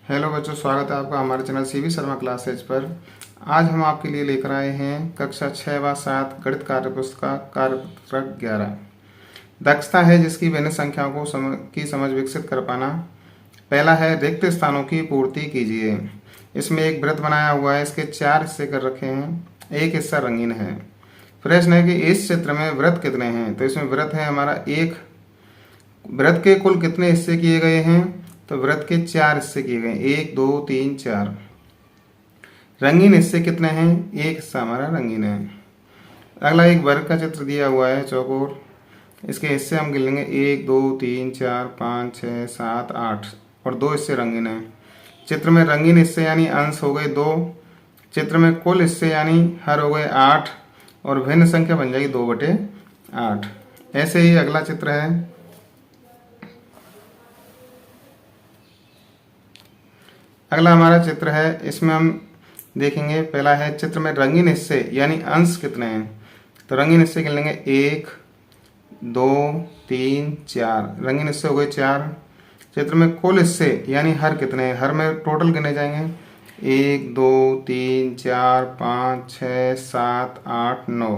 Hello बच्चों, स्वागत है आपका हमारे चैनल सीवी शर्मा क्लासेज पर। आज हम आपके लिए लेकर आए हैं कक्षा 6 व 7 गणित कार्यपुस्तक कार्यपत्रक 11। दक्षता है जिसकी भिन्न संख्याओं को की समझ विकसित कर पाना। पहला है रिक्त स्थानों की पूर्ति कीजिए। इसमें एक वृत्त बनाया हुआ है, इसके 4 हिस्से कर रखे हैं, एक हिस्सा रंगीन है। प्रश्न है कि इस चित्र में वृत्त कितने हैं। तो इसमें वृत्त है हमारा एक। वृत्त के कुल कितने हिस्से किए गए हैं। तो वृत्त के 4 हिस्से किए गए, 1 2 3 4। रंगीन हिस्से कितने हैं, एक हिस्सा हमारा रंगीन है। अगला एक वर्ग का चित्र दिया हुआ है चौकोर। इसके हिस्से हम गिन लेंगे 1 2 3 4 5 6 7 8 और 2 हिस्से रंगीन हैं। चित्र में रंगीन हिस्से यानी अंश हो गए 2। चित्र में कुल हिस्से यानी हर हो गए 8 और भिन्न संख्या बन जाएगी 2/8। ऐसे ही अगला चित्र है। अगला हमारा चित्र है, इसमें हम देखेंगे पहला है चित्र में रंगीन हिस्से यानी अंश कितने हैं। तो रंगीन हिस्से गिन लेंगे 1 2 3 4। रंगीन हिस्से हो गए 4। चित्र में कुल हिस्से यानी हर कितने हैं, हर में टोटल गिने जाएंगे 1 2 3 4 5 6 7 8 9।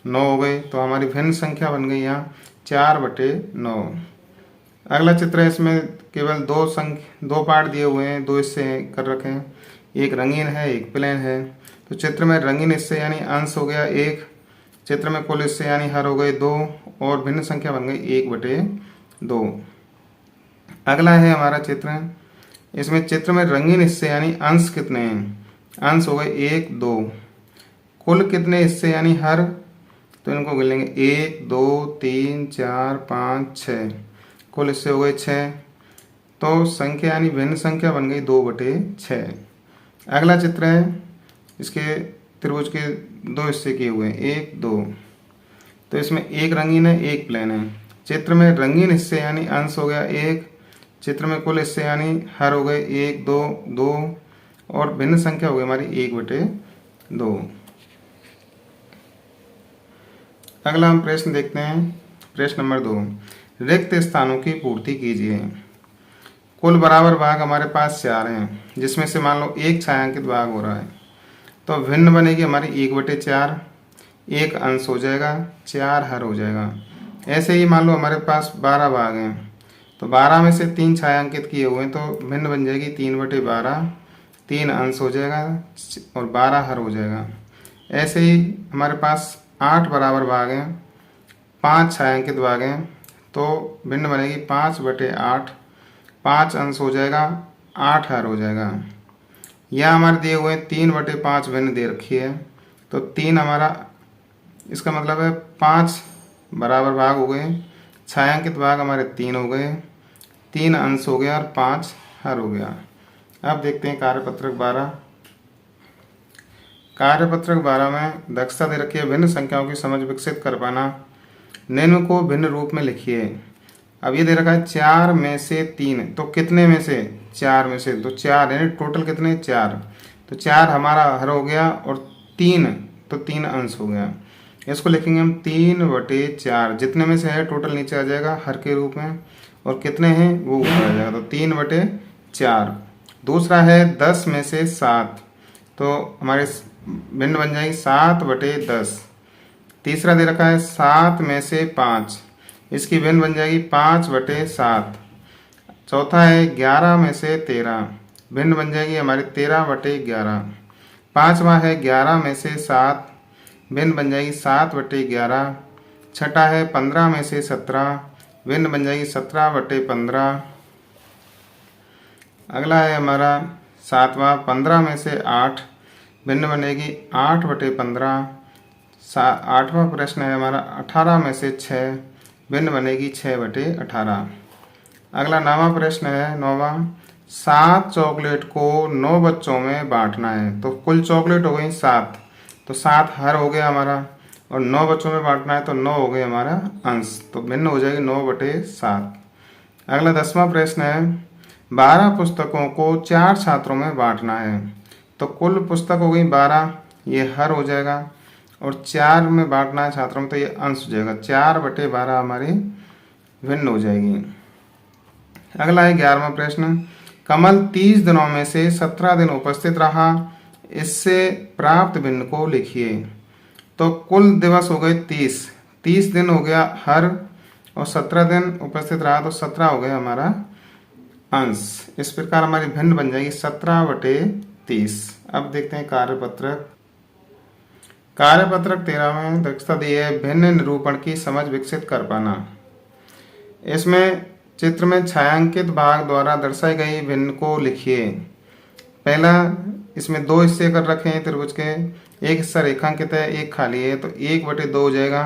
9 हो गए, तो हमारी भिन्न संख्या बन गई यहाँ 4/9। अगला चित्र है, इसमें केवल दो पार्ट दिए हुए हैं, 2 हिस्से कर रखे हैं, एक रंगीन है एक प्लेन है। तो चित्र में रंगीन हिस्से यानी अंश हो गया 1। चित्र में कुल हिस्से यानी हर हो गए 2 और भिन्न संख्या बन गई 1/2। अगला है हमारा चित्र, इसमें चित्र में रंगीन हिस्से यानी अंश कितने हैं। अंश हो गए 1 2। कुल कितने हिस्से यानी हर, तो इनको गिन लेंगे 1 2 3 4 5 6। कुल हिस्से हो गए 6, तो संख्या यानी भिन्न संख्या बन गई 2/6। अगला चित्र है, इसके त्रिभुज के 2 हिस्से किए हुए हैं 1 2। तो इसमें एक रंगीन है एक प्लेन है। चित्र में रंगीन हिस्से यानी अंश हो गया 1। चित्र में कुल हिस्से यानी हर हो गए 1 2 2 और भिन्न संख्या हो गई हमारी 1/2। अगला हम प्रश्न देखते हैं। प्रश्न नंबर 2, रिक्त स्थानों की पूर्ति कीजिए। कुल बराबर भाग हमारे पास 4 हैं, जिसमें से मान लो एक छायांकित भाग हो रहा है, तो भिन्न बनेगी हमारी 1/4। एक अंश हो जाएगा, 4 हर हो जाएगा। ऐसे ही मान लो हमारे पास 12 भाग हैं, तो 12 में से 3 छायांकित किए हुए हैं, तो भिन्न बन जाएगी 3/12। 3 अंश हो जाएगा और 12 हर हो जाएगा। ऐसे ही हमारे पास 8 बराबर भाग हैं, 5 छायांकित भाग हैं, तो भिन्न बनेगी 5/8। 5 अंश हो जाएगा, 8 हर हो जाएगा। यह हमारे दिए हुए 3/5 भिन्न दे रखी है, तो 3 हमारा, इसका मतलब है 5 बराबर भाग हो गए, छायांकित भाग हमारे 3 हो गए, 3 अंश हो गया और 5 हर हो गया। अब देखते हैं कार्यपत्रक 12। कार्यपत्रक 12 में दक्षता दे रखी है भिन्न संख्याओं की समझ विकसित कर पाना। निम्न को भिन्न रूप में लिखिए। अब ये दे रखा है 4 में से 3, तो कितने में से, 4 में से, तो 4 यानी टोटल कितने 4। तो 4 हमारा हर हो गया और 3, तो 3 अंश हो गया। इसको लिखेंगे हम 3/4। जितने में से है टोटल नीचे आ जाएगा हर के रूप में, और कितने हैं वो ऊपर आ जाएगा, तो 3/4। दूसरा है 10 में से 7, तो हमारे भिन्न बन जाएगी 7/10। तीसरा दे रखा है 7 में से 5, इसकी भिन्न बन जाएगी 5/7। चौथा है 11 में से 13, भिन्न बन जाएगी हमारी 13/11। पांचवा है 11 में से 7, भिन्न बन जाएगी 7/11। छठा है 15 में से 17, भिन्न बन जाएगी 17/15। अगला है हमारा 7वां 15 में से 8, भिन्न बनेगी 8/15। 8वां प्रश्न है हमारा 18 में से 6, भिन्न बनेगी 6/18। अगला 9वां प्रश्न है 9वां, 7 चॉकलेट को 9 बच्चों में बांटना है। तो कुल चॉकलेट हो गई 7, तो 7 हर हो गया हमारा, और 9 बच्चों में बांटना है तो 9 हो गए हमारा अंश, तो भिन्न हो जाएगी 9/7। अगला 10वां प्रश्न है 12 पुस्तकों को 4 छात्रों में बांटना है। तो कुल पुस्तक हो गई 12, ये हर हो जाएगा, और 4 में बांटना है छात्रों में, तो ये अंश हो जाएगा, 4/12 हमारी भिन्न हो जाएगी। अगला है 11वां प्रश्न, कमल 30 दिनों में से 17 दिन उपस्थित रहा, इससे प्राप्त भिन्न को लिखिए। तो कुल दिवस हो गए 30 दिन हो गया हर, और 17 दिन उपस्थित रहा तो 17 हो गया हमारा अंश। इस प्रकार हमारी भिन्न बन जाएगी 17/30। अब देखते हैं कार्यपत्रक। कार्यपत्रक 13 में दक्षता दी है भिन्न निरूपण की समझ विकसित कर पाना। इसमें चित्र में छायांकित भाग द्वारा दर्शाई गई भिन्न को लिखिए। पहला, इसमें 2 हिस्से कर रखे हैं त्रिभुज के, एक हिस्सा रेखांकित है, एक खाली है, तो 1/2 हो जाएगा।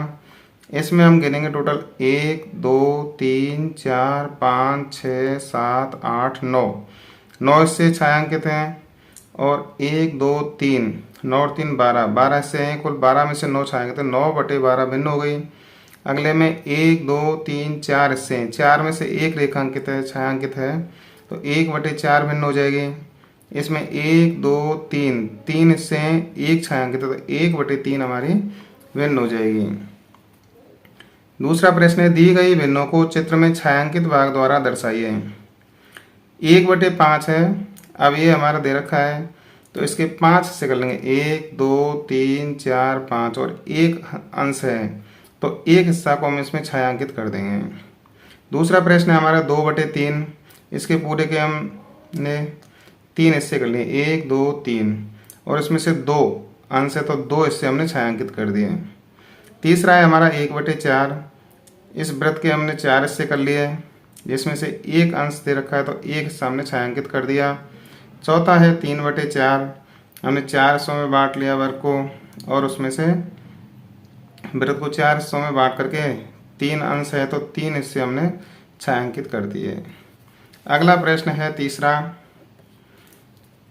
इसमें हम गिनेंगे टोटल 1 2 3 4 5 6 7 8 9 9 हिस्से छायांकित हैं, और 1 2 3 9 और 3 12 हिस्से हैं, कुल 12 में से 9 छायांकित है, 9/12 भिन्न हो गई। अगले में 1 2 3 4 हिस्से हैं, 4 में से 1 रेखांकित है छायांकित है, तो 1/4 भिन्न हो जाएगी। इसमें 1 2 3 हिस्से हैं, 1 छायांकित है, तो 1/3 हमारी भिन्न हो जाएगी। दूसरा प्रश्न है दी गई भिन्नों को चित्र में छायांकित भाग द्वारा दर्शाइए। 1/5 है, अब ये हमारा दे रखा है तो इसके 5 हिस्से कर लेंगे, 1 2 3 4 5, और 1 अंश है तो 1 हिस्सा को हम इसमें छायांकित कर देंगे। दूसरा प्रश्न है हमारा 2/3, इसके पूरे के हमने 3 हिस्से कर लिए, 1 2 3, और इसमें से 2 अंश है तो 2 हिस्से हमने छायांकित कर दिए। तीसरा है हमारा 1/4, इस वृत्त के हमने 4 हिस्से कर लिए, जिसमें से 1 अंश दे रखा है तो 1 हिस्सा हमने छायांकित कर दिया। चौथा है 3/4, हमने 4 हिस्सों में बांट लिया वर्ग को, और उसमें से वृत्त को 4 हिस्सों में बांट करके 3 अंश है तो 3 हिस्से हमने छायांकित कर दिए। अगला प्रश्न है तीसरा,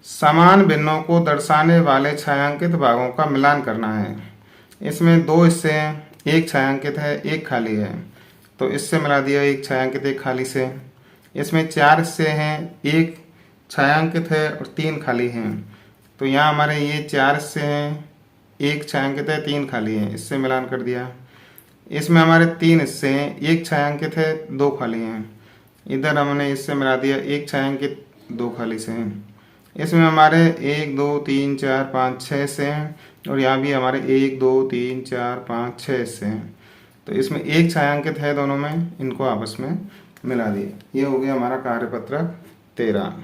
समान भिन्नों को दर्शाने वाले छायांकित भागों का मिलान करना है। इसमें 2 हिस्से हैं, 1 छायांकित है, 1 खाली है, तो इससे मिला दिया 1 छायांकित 1 खाली से। इसमें 4 हिस्से हैं, 1 छायांकित है और 3 खाली हैं, तो यहाँ हमारे ये 4 हिस्से हैं, 1 छायांकित है, 3 खाली हैं, इससे मिलान कर दिया। इसमें हमारे 3 हिस्से हैं, 1 छायांकित है, 2 खाली हैं, इधर हमने इससे मिला दिया 1 छायांकित 2 खाली से हैं। इसमें हमारे 1 2 3 4 5 6 हिस्से हैं, और यहाँ भी हमारे 1 2 3 4 5 6 हिस्से हैं, तो इसमें 1 छायांकित है दोनों में, इनको आपस में मिला दिए। ये हो गया हमारा कार्यपत्रक 13।